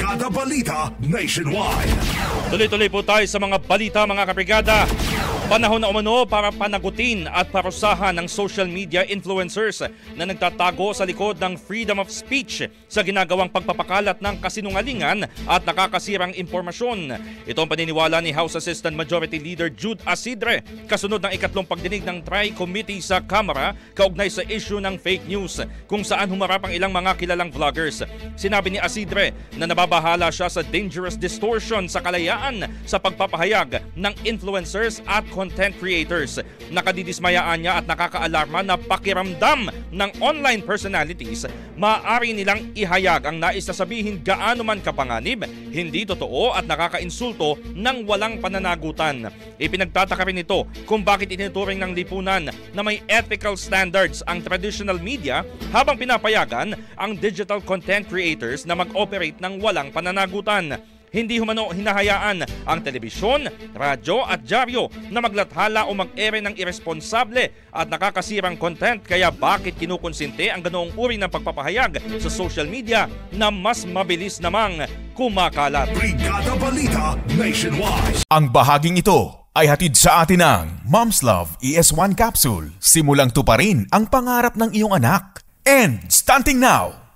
Brigada Balita Nationwide. Tuloy-tuloy po tayo sa mga balita, mga kabrigada. Panahon na umano para panagutin at parusahan ng social media influencers na nagtatago sa likod ng freedom of speech sa ginagawang pagpapakalat ng kasinungalingan at nakakasirang impormasyon. Ito ang paniniwala ni House Assistant Majority Leader Jude Asidre kasunod ng ikatlong pagdinig ng Tri-Committee sa Kamara kaugnay sa issue ng fake news kung saan humarap ang ilang mga kilalang vloggers. Sinabi ni Asidre na nababahala siya sa dangerous distortion sa kalayaan sa pagpapahayag ng influencers at content creators. Nakadidismayaan niya at nakakaalarma na pakiramdam ng online personalities maaari nilang ihayag ang nais na sabihin gaano man kapanganib, hindi totoo at nakakainsulto ng walang pananagutan. Ipinagtataka rin ito kung bakit itinuturing ng lipunan na may ethical standards ang traditional media habang pinapayagan ang digital content creators na mag-operate ng walang pananagutan. Hindi humano hinahayaan ang telebisyon, radyo at dyaryo na maglathala o mag-ere ng irresponsable at nakakasirang content, kaya bakit kinukonsinte ang ganoong uri ng pagpapahayag sa social media na mas mabilis namang kumakalat. Brigada Balita Nationwide. Ang bahaging ito ay hatid sa atin ng Mom's Love ES1 Capsule. Simulang tuparin ang pangarap ng iyong anak. And starting now!